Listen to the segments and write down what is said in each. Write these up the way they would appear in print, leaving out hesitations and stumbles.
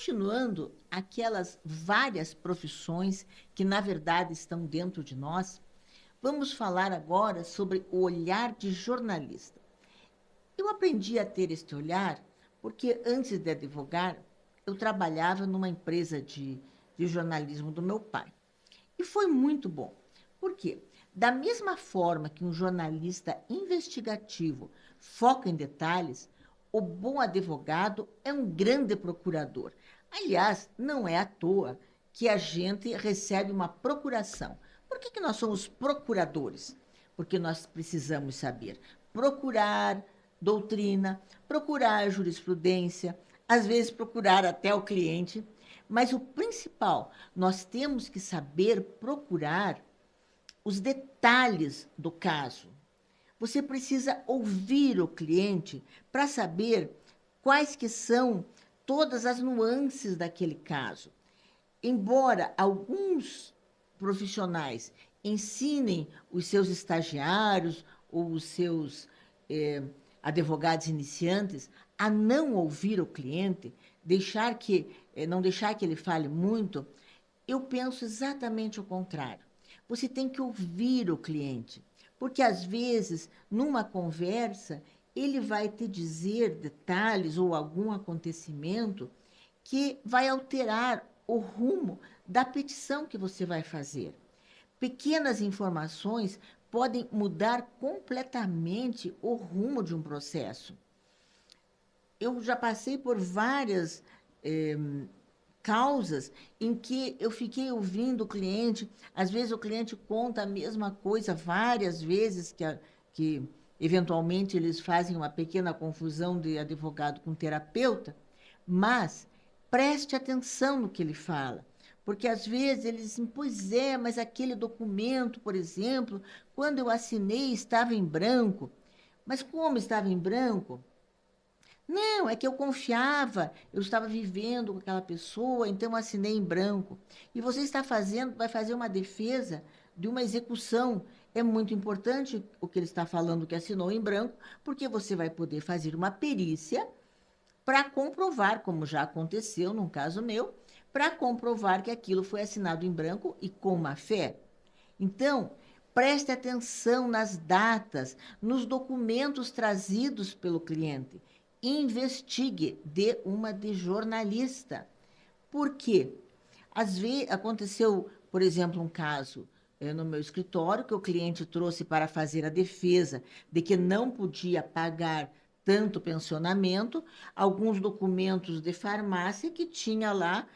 continuando aquelas várias profissões que, na verdade, estão dentro de nós, vamos falar agora sobre o olhar de jornalista. Eu aprendi a ter este olhar porque, antes de advogar, eu trabalhava numa empresa de jornalismo do meu pai. E foi muito bom. Por quê? Da mesma forma que um jornalista investigativo foca em detalhes, o bom advogado é um grande procurador. Aliás, não é à toa que a gente recebe uma procuração. Por que nós somos procuradores? Porque nós precisamos saber procurar doutrina, procurar jurisprudência, às vezes procurar até o cliente, mas o principal, nós temos que saber procurar os detalhes do caso. Você precisa ouvir o cliente para saber quais que são todas as nuances daquele caso. Embora alguns profissionais ensinem os seus estagiários ou os seus advogados iniciantes a não ouvir o cliente, não deixar que ele fale muito, eu penso exatamente o contrário. Você tem que ouvir o cliente, porque às vezes, numa conversa, ele vai te dizer detalhes ou algum acontecimento que vai alterar o rumo da petição que você vai fazer. Pequenas informações podem mudar completamente o rumo de um processo. Eu já passei por várias causas em que eu fiquei ouvindo o cliente, às vezes o cliente conta a mesma coisa várias vezes, que eventualmente eles fazem uma pequena confusão de advogado com terapeuta, mas preste atenção no que ele fala, porque às vezes eles dizem, pois é, mas aquele documento, por exemplo, quando eu assinei estava em branco. Mas como estava em branco? Não, é que eu confiava, eu estava vivendo com aquela pessoa, então eu assinei em branco. E você vai fazer uma defesa de uma execução. É muito importante o que ele está falando que assinou em branco, porque você vai poder fazer uma perícia para comprovar, como já aconteceu num caso meu, para comprovar que aquilo foi assinado em branco e com má fé. Então, preste atenção nas datas, nos documentos trazidos pelo cliente. Investigue, dê uma de jornalista. Por quê? Às vezes, aconteceu, por exemplo, um caso no meu escritório, que o cliente trouxe para fazer a defesa de que não podia pagar tanto pensionamento, alguns documentos de farmácia que tinha lá,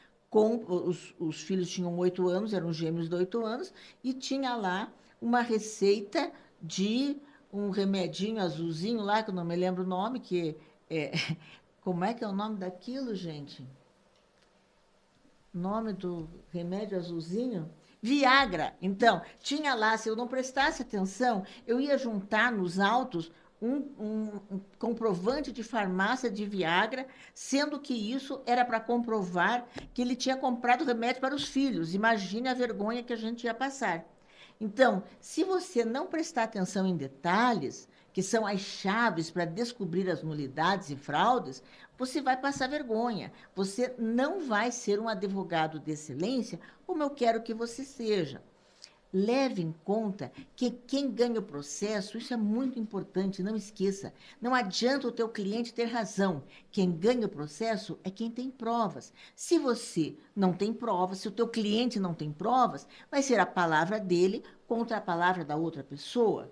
os filhos tinham 8 anos, eram gêmeos de 8 anos, e tinha lá uma receita de um remedinho azulzinho lá, que eu não me lembro o nome, é, como é que é o nome daquilo, gente? Nome do remédio azulzinho? Viagra. Então, tinha lá, se eu não prestasse atenção, eu ia juntar nos autos um comprovante de farmácia de Viagra, sendo que isso era para comprovar que ele tinha comprado remédio para os filhos. Imagine a vergonha que a gente ia passar. Então, se você não prestar atenção em detalhes, que são as chaves para descobrir as nulidades e fraudes, você vai passar vergonha. Você não vai ser um advogado de excelência como eu quero que você seja. Leve em conta que quem ganha o processo, isso é muito importante, não esqueça. Não adianta o teu cliente ter razão. Quem ganha o processo é quem tem provas. Se você não tem provas, se o teu cliente não tem provas, vai ser a palavra dele contra a palavra da outra pessoa.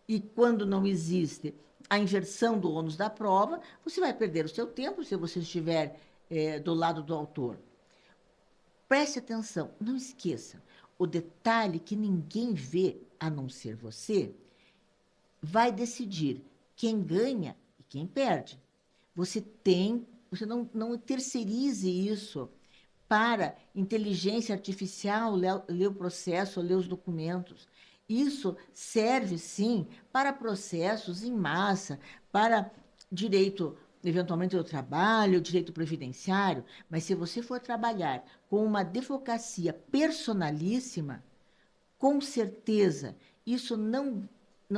E quando não existe a inversão do ônus da prova, você vai perder o seu tempo se você estiver do lado do autor. Preste atenção, não esqueça, o detalhe que ninguém vê a não ser você vai decidir quem ganha e quem perde. Você não terceirize isso para inteligência artificial ler o processo, ler os documentos. Isso serve, sim, para processos em massa, para direito, eventualmente, do trabalho, direito previdenciário, mas se você for trabalhar com uma advocacia personalíssima, com certeza, isso não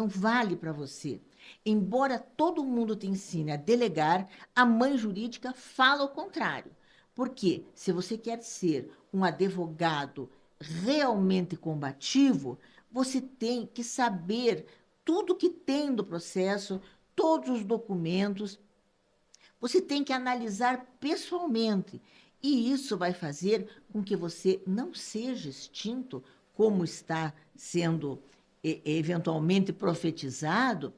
vale para você. Embora todo mundo te ensine a delegar, a mãe jurídica fala o contrário. Porque se você quer ser um advogado realmente combativo, você tem que saber tudo que tem do processo, todos os documentos, você tem que analisar pessoalmente. E isso vai fazer com que você não seja extinto, como está sendo eventualmente profetizado,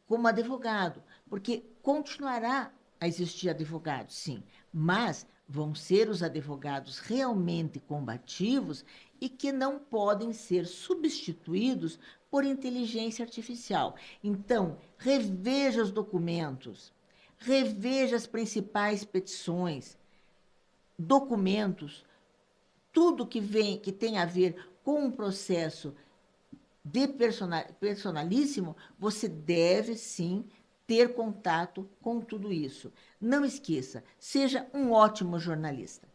como advogado, porque continuará a existir advogados, sim, mas vão ser os advogados realmente combativos e que não podem ser substituídos por inteligência artificial. Então, reveja os documentos, reveja as principais petições, documentos, tudo que tem a ver com um processo de personalíssimo, você deve sim ter contato com tudo isso. Não esqueça, seja um ótimo jornalista.